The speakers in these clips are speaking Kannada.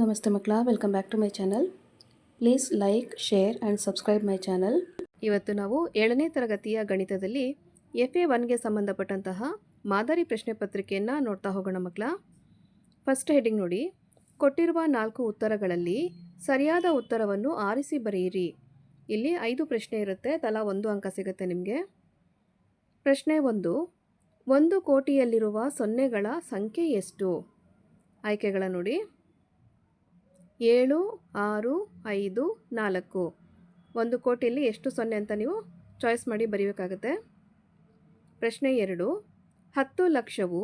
ನಮಸ್ತೆ ಮಕ್ಕಳ, welcome back to my channel. Please like, share and subscribe my channel. ಇವತ್ತು ನಾವು 7ನೇ ತರಗತಿಯ ಗಣಿತದಲ್ಲಿ FA1ಗೆ ಸಂಬಂಧಪಟ್ಟಂತಹ ಮಾದರಿ ಪ್ರಶ್ನೆ ಪತ್ರಿಕೆಯನ್ನು ನೋಡ್ತಾ ಹೋಗೋಣ ಮಕ್ಕಳ. ಫಸ್ಟ್ ಹೆಡಿಂಗ್ ನೋಡಿ, ಕೊಟ್ಟಿರುವ 4 ಉತ್ತರಗಳಲ್ಲಿ ಸರಿಯಾದ ಉತ್ತರವನ್ನು ಆರಿಸಿ ಬರೆಯಿರಿ. ಇಲ್ಲಿ 5 ಪ್ರಶ್ನೆ ಇರುತ್ತೆ, ತಲಾ 1 ಅಂಕ ಸಿಗುತ್ತೆ ನಿಮಗೆ. ಪ್ರಶ್ನೆ 1 ಕೋಟಿಯಲ್ಲಿರುವ ಸೊನ್ನೆಗಳ ಸಂಖ್ಯೆ ಎಷ್ಟು? ಆಯ್ಕೆಗಳ ನೋಡಿ, 7, 6, 5, 4. 1 ಕೋಟಿಯಲ್ಲಿ ಎಷ್ಟು ಸೊನ್ನೆ ಅಂತ ನೀವು ಚಾಯ್ಸ್ ಮಾಡಿ ಬರೀಬೇಕಾಗುತ್ತೆ. ಪ್ರಶ್ನೆ 2, 10 ಲಕ್ಷವು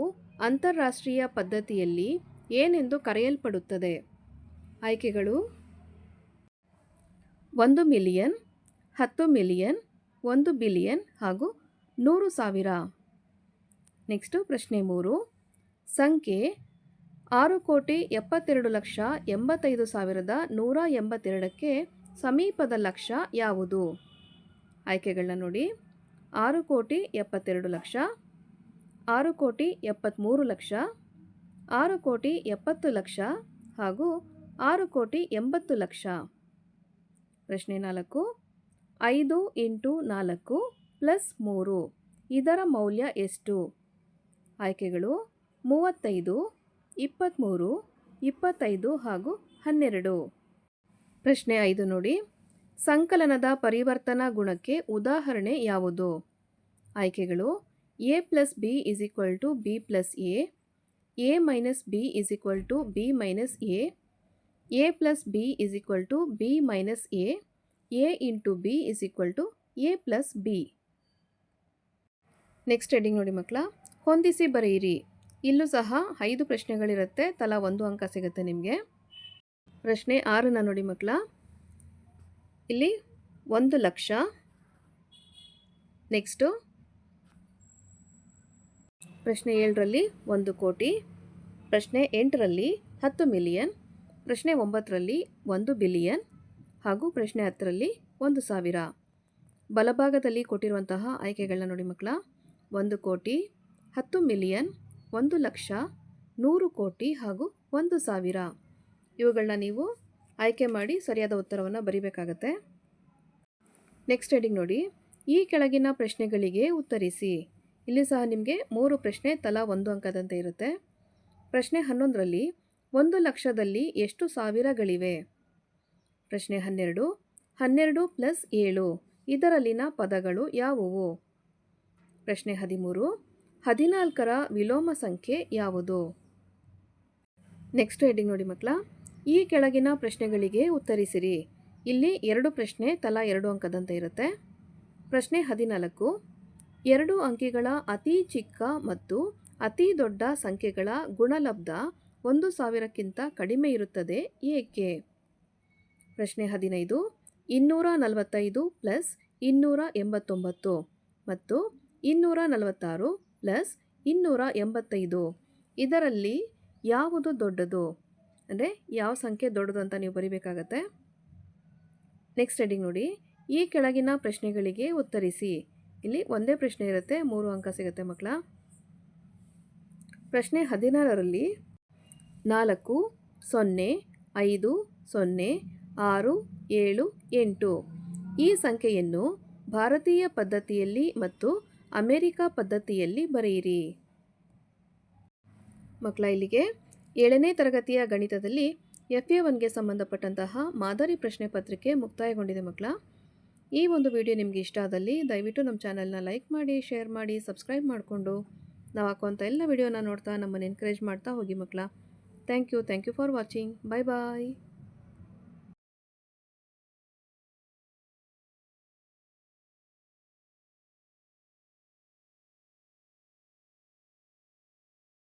ಅಂತಾರಾಷ್ಟ್ರೀಯ ಪದ್ಧತಿಯಲ್ಲಿ ಏನೆಂದು ಕರೆಯಲ್ಪಡುತ್ತದೆ? ಆಯ್ಕೆಗಳು 1 ಮಿಲಿಯನ್, 10 ಮಿಲಿಯನ್, 1 ಬಿಲಿಯನ್ ಹಾಗೂ 100,000. ನೆಕ್ಸ್ಟು ಪ್ರಶ್ನೆ 3, ಸಂಖ್ಯೆ 6,72,85,182ಕ್ಕೆ ಸಮೀಪದ ಲಕ್ಷ ಯಾವುದು? ಆಯ್ಕೆಗಳನ್ನ ನೋಡಿ, 6,72,00,000, 6,73,00,000, 6,70,00,000 ಹಾಗೂ 6,80,00,000. ಪ್ರಶ್ನೆ 4, 5 × 4 + 3 ಇದರ ಮೌಲ್ಯ ಎಷ್ಟು? ಆಯ್ಕೆಗಳು 35, 23, 25 ಹಾಗೂ 12. ಪ್ರಶ್ನೆ 5 ನೋಡಿ, ಸಂಕಲನದ ಪರಿವರ್ತನಾ ಗುಣಕ್ಕೆ ಉದಾಹರಣೆ ಯಾವುದು? ಆಯ್ಕೆಗಳು a + b = b + a, a - b = b - a, a + b = b - a, a × b = a + b. Next heading ನೋಡಿ ಮಕ್ಕಳ, ಹೊಂದಿಸಿ ಬರೆಯಿರಿ. ಇಲ್ಲೂ ಸಹ 5 ಪ್ರಶ್ನೆಗಳಿರುತ್ತೆ, ತಲಾ 1 ಅಂಕ ಸಿಗುತ್ತೆ ನಿಮಗೆ. ಪ್ರಶ್ನೆ 6ನ ನೋಡಿ ಮಕ್ಕಳ, ಇಲ್ಲಿ 1 ಲಕ್ಷ, ನೆಕ್ಸ್ಟು ಪ್ರಶ್ನೆ 7ರಲ್ಲಿ 1 ಕೋಟಿ, ಪ್ರಶ್ನೆ 8ರಲ್ಲಿ 10 ಮಿಲಿಯನ್, ಪ್ರಶ್ನೆ 9ರಲ್ಲಿ 1 ಬಿಲಿಯನ್ ಹಾಗೂ ಪ್ರಶ್ನೆ 10ರಲ್ಲಿ 1,000. ಬಲಭಾಗದಲ್ಲಿ ಕೊಟ್ಟಿರುವಂತಹ ಆಯ್ಕೆಗಳನ್ನ ನೋಡಿ ಮಕ್ಕಳ, 1 ಕೋಟಿ, 10 ಮಿಲಿಯನ್, 1 ಲಕ್ಷ, 100 ಕೋಟಿ ಹಾಗೂ 1,000. ಇವುಗಳನ್ನ ನೀವು ಆಯ್ಕೆ ಮಾಡಿ ಸರಿಯಾದ ಉತ್ತರವನ್ನು ಬರೀಬೇಕಾಗತ್ತೆ. ನೆಕ್ಸ್ಟ್ ಹೆಡಿಂಗ್ ನೋಡಿ, ಈ ಕೆಳಗಿನ ಪ್ರಶ್ನೆಗಳಿಗೆ ಉತ್ತರಿಸಿ. ಇಲ್ಲಿ ಸಹ ನಿಮಗೆ 3 ಪ್ರಶ್ನೆ ತಲಾ 1 ಅಂಕದಂತೆ ಇರುತ್ತೆ. ಪ್ರಶ್ನೆ 11ರಲ್ಲಿ 1 ಲಕ್ಷದಲ್ಲಿ ಎಷ್ಟು ಸಾವಿರಗಳಿವೆ? ಪ್ರಶ್ನೆ 12, 12 + 7 ಇದರಲ್ಲಿನ ಪದಗಳು ಯಾವುವು? ಪ್ರಶ್ನೆ 13, 14ರ ವಿಲೋಮ ಸಂಖ್ಯೆ ಯಾವುದು? ನೆಕ್ಸ್ಟ್ ಹೆಡಿಂಗ್ ನೋಡಿ ಮಕ್ಕಳ, ಈ ಕೆಳಗಿನ ಪ್ರಶ್ನೆಗಳಿಗೆ ಉತ್ತರಿಸಿರಿ. ಇಲ್ಲಿ 2 ಪ್ರಶ್ನೆ ತಲಾ 2 ಅಂಕದಂತೆ ಇರುತ್ತೆ. ಪ್ರಶ್ನೆ 14, 2 ಅಂಕಿಗಳ ಅತಿ ಚಿಕ್ಕ ಮತ್ತು ಅತಿ ದೊಡ್ಡ ಸಂಖ್ಯೆಗಳ ಗುಣಲಬ್ಧ 1,000ಕ್ಕಿಂತ ಕಡಿಮೆ ಇರುತ್ತದೆ ಏಕೆ? ಪ್ರಶ್ನೆ 15, 245 + 289 ಮತ್ತು 246 + 285 ಇದರಲ್ಲಿ ಯಾವುದು ದೊಡ್ಡದು? ಅಂದರೆ ಯಾವ ಸಂಖ್ಯೆ ದೊಡ್ಡದು ಅಂತ ನೀವು ಬರೀಬೇಕಾಗತ್ತೆ. ನೆಕ್ಸ್ಟ್ ಹೆಡಿಂಗ್ ನೋಡಿ, ಈ ಕೆಳಗಿನ ಪ್ರಶ್ನೆಗಳಿಗೆ ಉತ್ತರಿಸಿ. ಇಲ್ಲಿ ಒಂದೇ ಪ್ರಶ್ನೆ ಇರುತ್ತೆ, 3 ಅಂಕ ಸಿಗುತ್ತೆ ಮಕ್ಕಳ. ಪ್ರಶ್ನೆ 16ರಲ್ಲಿ 4, 0, 5, 0, 6, 7, 8 ಈ ಸಂಖ್ಯೆಯನ್ನು ಭಾರತೀಯ ಪದ್ಧತಿಯಲ್ಲಿ ಮತ್ತು ಅಮೆರಿಕ ಪದ್ಧತಿಯಲ್ಲಿ ಬರೆಯಿರಿ. ಮಕ್ಕಳ, ಇಲ್ಲಿಗೆ 7ನೇ ತರಗತಿಯ ಗಣಿತದಲ್ಲಿ FA1ಗೆ ಸಂಬಂಧಪಟ್ಟಂತಹ ಮಾದರಿ ಪ್ರಶ್ನೆ ಪತ್ರಿಕೆ ಮುಕ್ತಾಯಗೊಂಡಿದೆ ಮಕ್ಕಳ. ಈ ಒಂದು ವಿಡಿಯೋ ನಿಮಗೆ ಇಷ್ಟ ಆದಲ್ಲಿ ದಯವಿಟ್ಟು ನಮ್ಮ ಚಾನಲ್ನ ಲೈಕ್ ಮಾಡಿ, ಶೇರ್ ಮಾಡಿ, ಸಬ್ಸ್ಕ್ರೈಬ್ ಮಾಡಿಕೊಂಡು ನಾವು ಹಾಕುವಂಥ ಎಲ್ಲ ವಿಡಿಯೋನ ನೋಡ್ತಾ ನಮ್ಮನ್ನು ಎನ್ಕರೇಜ್ ಮಾಡ್ತಾ ಹೋಗಿ ಮಕ್ಕಳ. Thank you for watching. Bye bye.